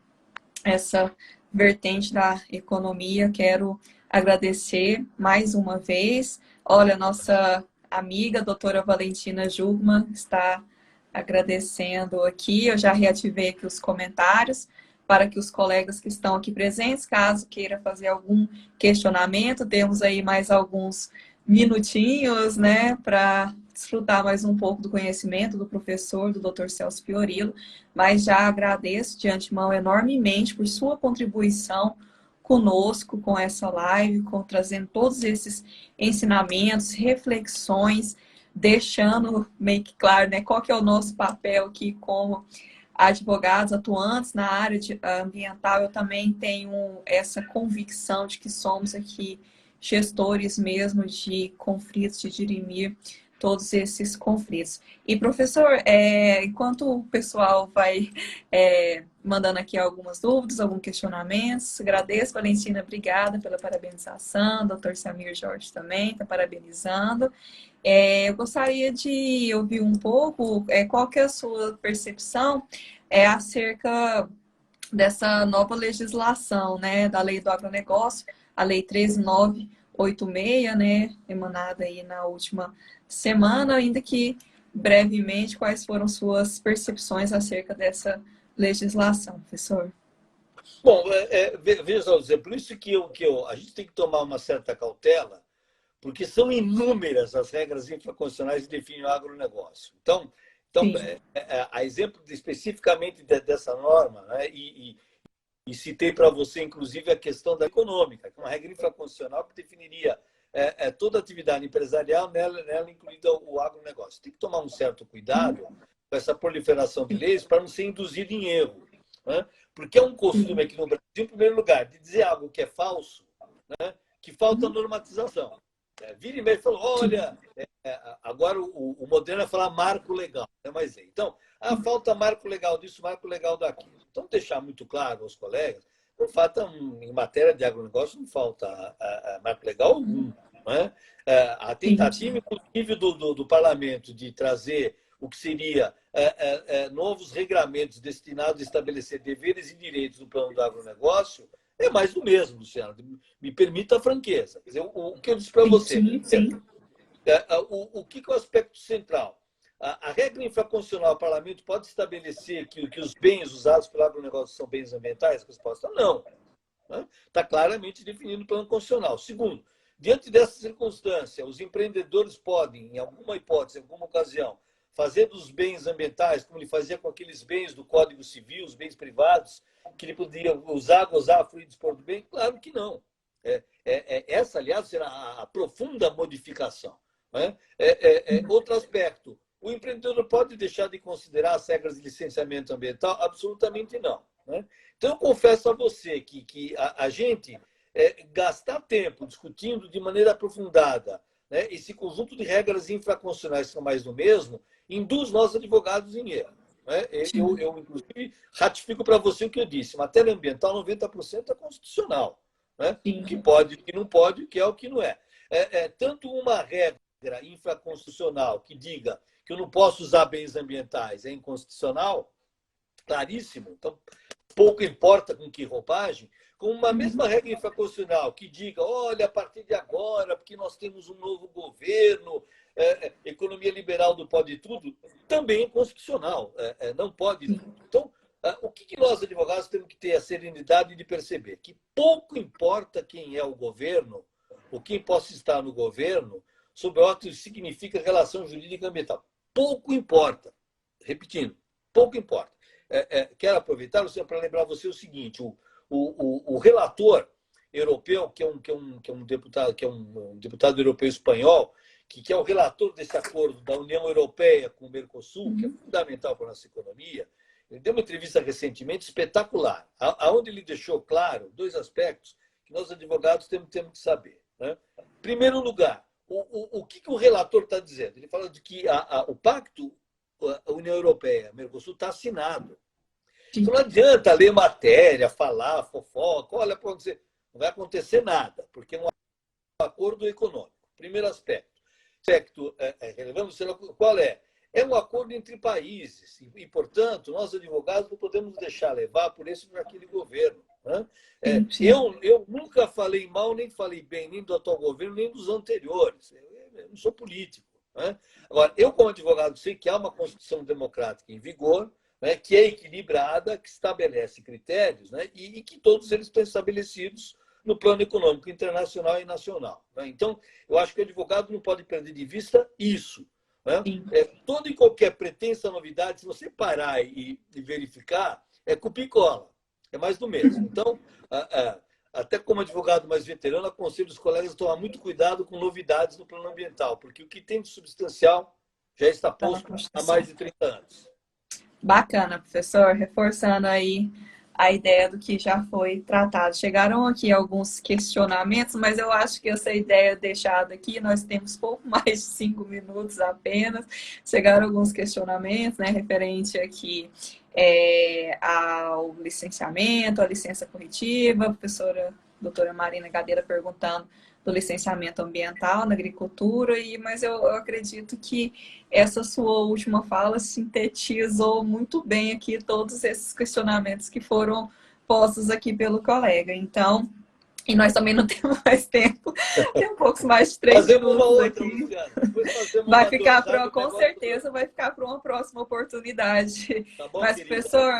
essa vertente da economia. Quero agradecer mais uma vez. Olha, nossa amiga, doutora Valentina Jugman, está agradecendo aqui. Eu já reativei aqui os comentários para que os colegas que estão aqui presentes, caso queira fazer algum questionamento, temos aí mais alguns minutinhos, né, para desfrutar mais um pouco do conhecimento do professor, do Dr. Celso Fiorilo, mas já agradeço de antemão enormemente por sua contribuição conosco, com essa live, trazendo todos esses ensinamentos, reflexões, deixando meio que claro, né, qual que é o nosso papel aqui como advogados atuantes na área ambiental. Eu também tenho essa convicção de que somos aqui gestores mesmo de conflitos, de dirimir todos esses conflitos. E, professor, enquanto o pessoal vai mandando aqui algumas dúvidas, alguns questionamentos, agradeço, Valentina, obrigada pela parabenização, doutor Samir Jorge também está parabenizando. Eu gostaria de ouvir um pouco qual que é a sua percepção acerca dessa nova legislação, né, da Lei do Agronegócio, a Lei 13.986, né, emanada aí na última semana, ainda que brevemente, quais foram suas percepções acerca dessa legislação, professor? Bom, veja, por isso que a gente tem que tomar uma certa cautela, porque são inúmeras as regras infraconstitucionais que definem o agronegócio. Então a exemplo especificamente dessa norma, né, e citei para você, inclusive, a questão da econômica, que é uma regra infraconstitucional que definiria toda atividade empresarial, nela incluída o agronegócio. Tem que tomar um certo cuidado com essa proliferação de leis para não ser induzido em erro, né? Porque é um costume aqui no Brasil, em primeiro lugar, de dizer algo que é falso, né, que falta normatização. Vira e mexe e falou, olha, agora o moderno é falar marco legal, não é mais lei. Então, falta marco legal disso, marco legal daquilo. Então, deixar muito claro aos colegas, não falta, em matéria de agronegócio, não falta marco legal algum. Não é? A tentativa, inclusive, do parlamento de trazer o que seria novos regramentos destinados a estabelecer deveres e direitos no plano do agronegócio, é mais do mesmo, Luciano. Me permita a franqueza. Quer dizer, o que eu disse para você. O que é o aspecto central? A regra infraconstitucional, o parlamento pode estabelecer que os bens usados pelo agronegócio são bens ambientais? A resposta não. Está claramente definido no plano constitucional. Segundo, diante dessa circunstância, os empreendedores podem, em alguma hipótese, em alguma ocasião, fazer dos bens ambientais, como ele fazia com aqueles bens do Código Civil, os bens privados, que ele podia usar, gozar, fruir e dispor do bem? Claro que não. Essa, aliás, será a profunda modificação. Né? Outro aspecto, o empreendedor pode deixar de considerar as regras de licenciamento ambiental? Absolutamente não. Né? Então, eu confesso a você que a gente gastar tempo discutindo de maneira aprofundada, né, esse conjunto de regras infraconstitucionais que são mais do mesmo, induz nós advogados em erro. Né? Eu, inclusive, ratifico para você o que eu disse. Matéria ambiental, 90% é constitucional. Né? O que pode, o que não pode, o que é, o que não é. Tanto uma regra infraconstitucional que diga que eu não posso usar bens ambientais é inconstitucional, claríssimo. Então, pouco importa com que roupagem, com uma mesma regra infraconstitucional que diga, olha, a partir de agora, porque nós temos um novo governo, economia liberal do pode tudo, também é constitucional, não pode tudo. Então, o que nós, advogados, temos que ter a serenidade de perceber? Que pouco importa quem é o governo, ou quem possa estar no governo, sob o que significa relação jurídica ambiental. Pouco importa. Repetindo, pouco importa. Quero aproveitar, Luciano, para lembrar você o seguinte, o relator europeu, que é um deputado europeu espanhol, que é o relator desse acordo da União Europeia com o Mercosul, que é fundamental para a nossa economia, ele deu uma entrevista recentemente espetacular, onde ele deixou claro dois aspectos que nós, advogados, temos que saber. Né? Em primeiro lugar, o que o relator está dizendo? Ele fala de que o pacto, a União Europeia, Mercosul, está assinado. Então não adianta ler matéria, falar, fofoca, olha para onde você... Não vai acontecer nada, porque é um acordo econômico. Primeiro aspecto relevante, qual é? É um acordo entre países e, portanto, nós advogados não podemos deixar levar por esse ou por aquele governo. Né? Sim, sim. Eu nunca falei mal, nem falei bem, nem do atual governo, nem dos anteriores. Eu não sou político. Né? Agora, eu, como advogado, sei que há uma Constituição democrática em vigor, né, que é equilibrada, que estabelece critérios, né, e que todos eles estão estabelecidos no plano econômico internacional e nacional. Né? Então, eu acho que o advogado não pode perder de vista isso. Né? Toda e qualquer pretensa novidade, se você parar e verificar, é copia e cola. É mais do mesmo. Então, até como advogado mais veterano, aconselho os colegas a tomar muito cuidado com novidades no plano ambiental, porque o que tem de substancial já está posto há mais de 30 anos. Bacana, professor. Reforçando aí a ideia do que já foi tratado. Chegaram aqui alguns questionamentos, mas eu acho que essa ideia deixada aqui, nós temos pouco mais de 5 minutos apenas. Chegaram alguns questionamentos, né, referente aqui ao licenciamento, à licença corretiva, a professora doutora Marina Gadeira perguntando do licenciamento ambiental na agricultura, mas eu acredito que essa sua última fala sintetizou muito bem aqui todos esses questionamentos que foram postos aqui pelo colega. Então, e nós também não temos mais tempo, tem um pouco mais de 3 fazemos minutos uma outra, aqui. Luciana. Depois fazemos Vai uma ficar atualizada do com negócio. certeza, vai ficar para uma próxima oportunidade. Tá bom, Mas, querida? professor,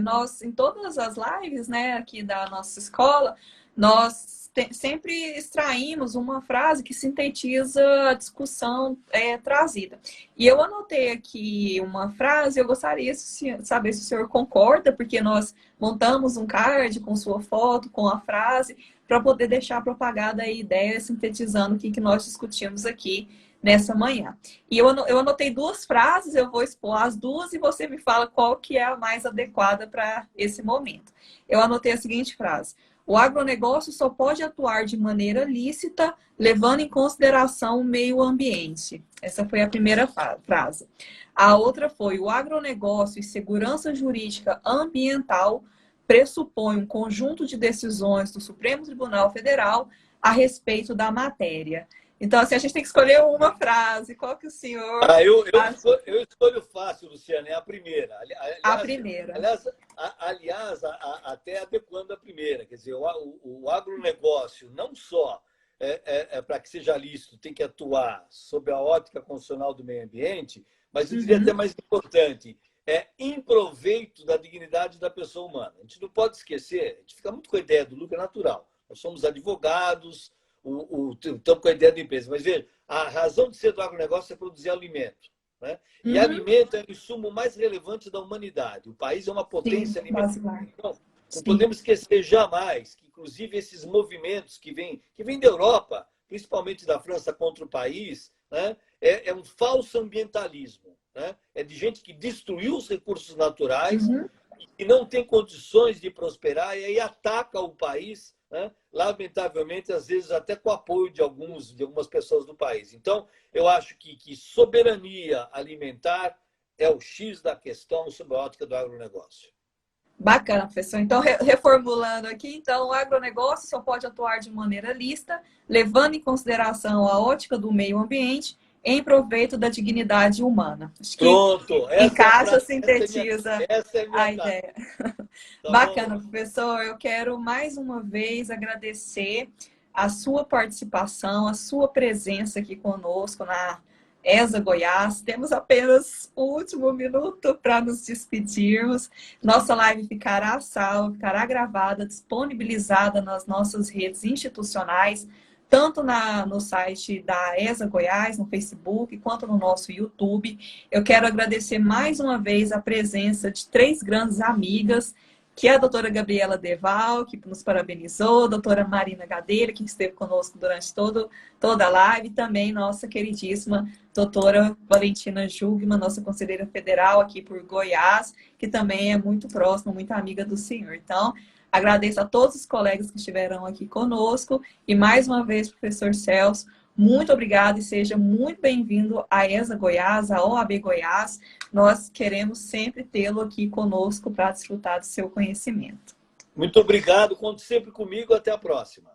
nós, em todas as lives, né, aqui da nossa escola, nós sempre extraímos uma frase que sintetiza a discussão trazida. E eu anotei aqui uma frase, eu gostaria de saber se o senhor concorda, porque nós montamos um card com sua foto, com a frase, para poder deixar propagada a ideia, sintetizando o que nós discutimos aqui nessa manhã. E eu anotei 2 frases, eu vou expor as 2 e você me fala qual que é a mais adequada para esse momento. Eu anotei a seguinte frase: o agronegócio só pode atuar de maneira lícita, levando em consideração o meio ambiente. Essa foi a primeira frase. A outra foi: o agronegócio e segurança jurídica ambiental pressupõe um conjunto de decisões do Supremo Tribunal Federal a respeito da matéria. Então, assim, a gente tem que escolher uma frase. Qual que o senhor acha? Eu escolho fácil, Luciana, é a primeira. A primeira. Aliás, até adequando a primeira. Quer dizer, o agronegócio não só para que seja lícito, tem que atuar sob a ótica constitucional do meio ambiente, mas eu diria até mais importante, em proveito da dignidade da pessoa humana. A gente não pode esquecer, a gente fica muito com a ideia do lucro natural. Nós somos advogados, estamos com a ideia da empresa. Mas veja, a razão de ser do agronegócio é produzir alimento. Né? E alimento é o insumo mais relevante da humanidade. O país é uma potência alimentar. Então, não podemos esquecer jamais que, inclusive, esses movimentos que vêm da Europa, principalmente da França contra o país, né, é um falso ambientalismo. Né? É de gente que destruiu os recursos naturais e não tem condições de prosperar e aí ataca o país, né? Lamentavelmente, às vezes até com o apoio de algumas pessoas do país. Então, eu acho que soberania alimentar é o X da questão sob a ótica do agronegócio. Bacana, professor. Então, reformulando aqui, então, o agronegócio só pode atuar de maneira lícita, levando em consideração a ótica do meio ambiente, em proveito da dignidade humana. Acho que pronto, encaixa, sintetiza essa é a ideia. Tá bacana, bom. professor. Eu quero mais uma vez agradecer a sua participação, a sua presença aqui conosco na ESA Goiás. Temos apenas o último minuto para nos despedirmos. Nossa live ficará salva, ficará gravada, disponibilizada nas nossas redes institucionais, tanto no site da ESA Goiás, no Facebook, quanto no nosso YouTube. Eu quero agradecer mais uma vez a presença de 3 grandes amigas, que é a doutora Gabriela Deval, que nos parabenizou, a doutora Marina Gadeira, que esteve conosco durante toda a live, e também nossa queridíssima doutora Valentina Jugman, nossa conselheira federal aqui por Goiás, que também é muito próxima, muito amiga do senhor. Então, agradeço a todos os colegas que estiveram aqui conosco e, mais uma vez, professor Celso, muito obrigado e seja muito bem-vindo à ESA Goiás, à OAB Goiás. Nós queremos sempre tê-lo aqui conosco para desfrutar do seu conhecimento. Muito obrigado. Conte sempre comigo. Até a próxima.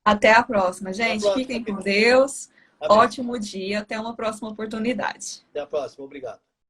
Até a próxima, Até a gente. próxima. Fiquem com Deus. Amém. Ótimo dia. Até uma próxima oportunidade. Até a próxima. Obrigado.